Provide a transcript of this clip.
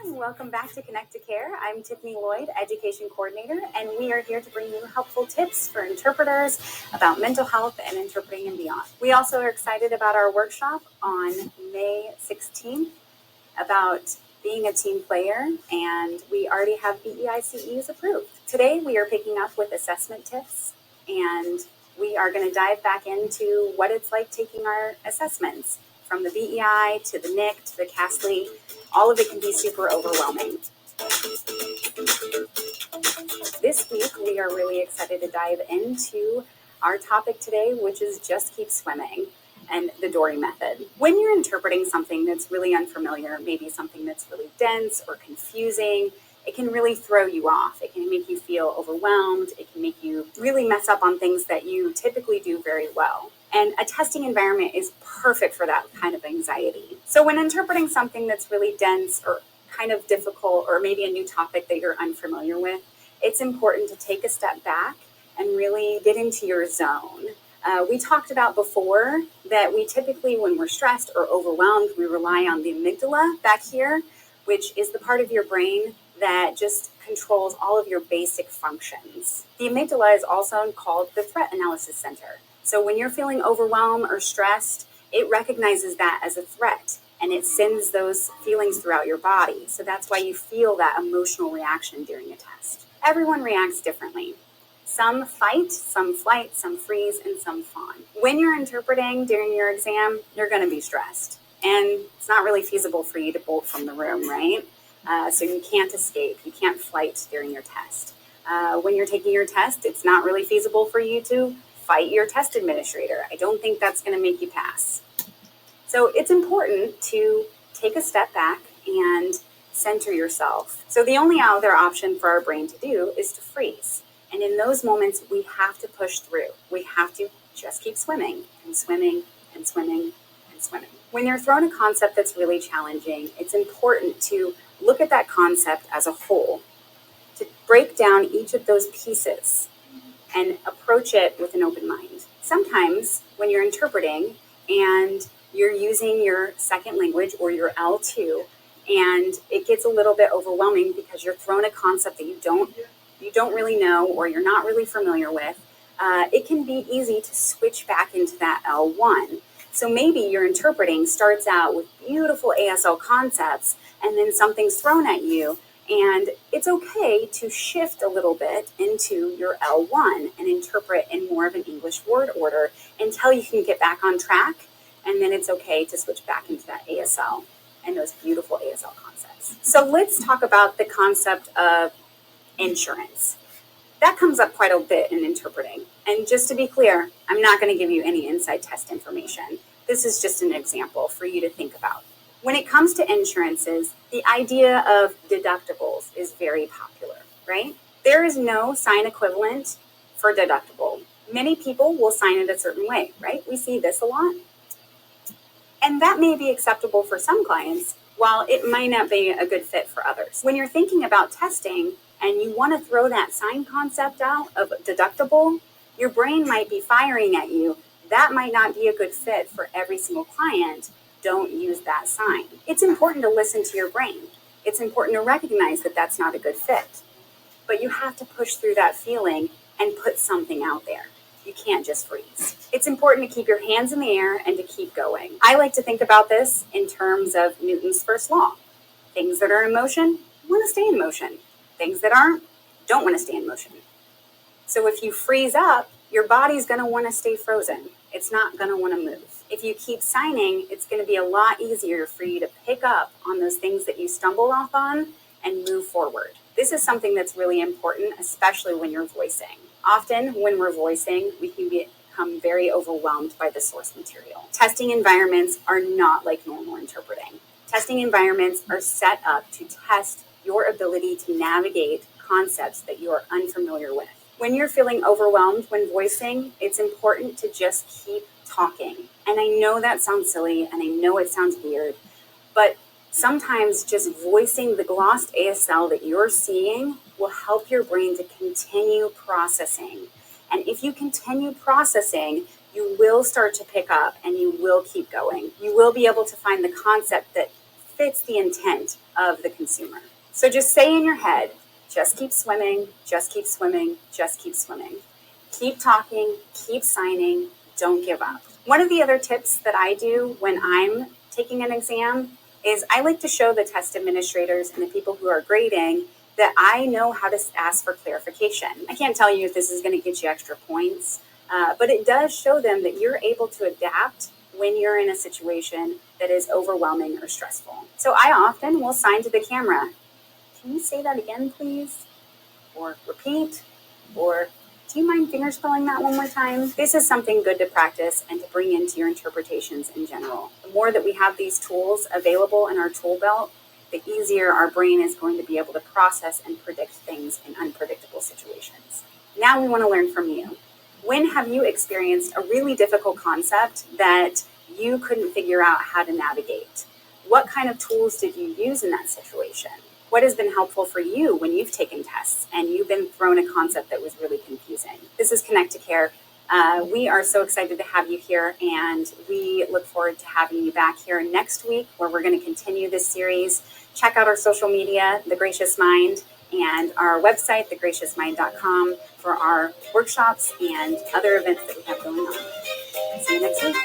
and welcome back to Connect to Care. I'm Tiffany Lloyd, Education Coordinator, and we are here to bring you helpful tips for interpreters about mental health and interpreting and beyond. We also are excited about our workshop on May 16th about being a team player, and we already have BEICEs approved. Today, we are picking up with assessment tips, and we are going to dive back into what it's like taking our assessments. From the BEI to the NIC to the CASLI, all of it can be super overwhelming. This week, we are really excited to dive into our topic today, which is just keep swimming and the Dory method. When you're interpreting something that's really unfamiliar, maybe something that's really dense or confusing, it can really throw you off. It can make you feel overwhelmed. It can make you really mess up on things that you typically do very well. And a testing environment is perfect for that kind of anxiety. So when interpreting something that's really dense or kind of difficult, or maybe a new topic that you're unfamiliar with, it's important to take a step back and really get into your zone. We talked about before that we typically, when we're stressed or overwhelmed, we rely on the amygdala back here, which is the part of your brain that just controls all of your basic functions. The amygdala is also called the threat analysis center. So when you're feeling overwhelmed or stressed, it recognizes that as a threat and it sends those feelings throughout your body. So that's why you feel that emotional reaction during a test. Everyone reacts differently. Some fight, some flight, some freeze, and some fawn. When you're interpreting during your exam, you're going to be stressed. And it's not really feasible for you to bolt from the room, right? So you can't escape. You can't flight during your test. When you're taking your test, it's not really feasible for you to fight your test administrator. I don't think that's going to make you pass. So it's important to take a step back and center yourself. So the only other option for our brain to do is to freeze. And in those moments, we have to push through. We have to just keep swimming and swimming and swimming and swimming. When you're thrown a concept that's really challenging, it's important to look at that concept as a whole, to break down each of those pieces and approach it with an open mind. Sometimes when you're interpreting and you're using your second language or your L2, and it gets a little bit overwhelming because you're thrown a concept that you don't really know or you're not really familiar with, it can be easy to switch back into that L1. So maybe your interpreting starts out with beautiful ASL concepts and then something's thrown at you, and it's okay to shift a little bit into your L1 and interpret in more of an English word order until you can get back on track, and then it's okay to switch back into that ASL and those beautiful ASL concepts. So let's talk about the concept of insurance. That comes up quite a bit in interpreting. And just to be clear, I'm not going to give you any inside test information. This is just an example for you to think about. When it comes to insurances, the idea of deductibles is very popular, right? There is no sign equivalent for deductible. Many people will sign it a certain way, right? We see this a lot. And that may be acceptable for some clients, while it might not be a good fit for others. When you're thinking about testing and you want to throw that sign concept out of deductible, your brain might be firing at you. That might not be a good fit for every single client. Don't use that sign. It's important to listen to your brain. It's important to recognize that that's not a good fit. But you have to push through that feeling and put something out there. You can't just freeze. It's important to keep your hands in the air and to keep going. I like to think about this in terms of Newton's first law. Things that are in motion want to stay in motion. Things that aren't don't want to stay in motion. So if you freeze up, your body's going to want to stay frozen. It's not going to want to move. If you keep signing, it's going to be a lot easier for you to pick up on those things that you stumble off on and move forward. This is something that's really important, especially when you're voicing. Often when we're voicing, we can become very overwhelmed by the source material. Testing environments are not like normal interpreting. Testing environments are set up to test your ability to navigate concepts that you are unfamiliar with. When you're feeling overwhelmed when voicing, it's important to just keep talking. And I know that sounds silly and I know it sounds weird, but sometimes just voicing the glossed ASL that you're seeing will help your brain to continue processing. And if you continue processing, you will start to pick up and you will keep going. You will be able to find the concept that fits the intent of the consumer. So just say in your head, just keep swimming, just keep swimming, just keep swimming. Keep talking, keep signing, don't give up. One of the other tips that I do when I'm taking an exam is I like to show the test administrators and the people who are grading that I know how to ask for clarification. I can't tell you if this is going to get you extra points, but it does show them that you're able to adapt when you're in a situation that is overwhelming or stressful. So I often will sign to the camera. Can you say that again, please? Or repeat? Or do you mind fingerspelling that one more time? This is something good to practice and to bring into your interpretations in general. The more that we have these tools available in our tool belt, the easier our brain is going to be able to process and predict things in unpredictable situations. Now we want to learn from you. When have you experienced a really difficult concept that you couldn't figure out how to navigate? What kind of tools did you use in that situation? What has been helpful for you when you've taken tests and you've been thrown a concept that was really confusing? This is Connect to Care. We are so excited to have you here, and we look forward to having you back here next week, where we're going to continue this series. Check out our social media, The Gracious Mind, and our website, thegraciousmind.com, for our workshops and other events that we have going on. See you next week.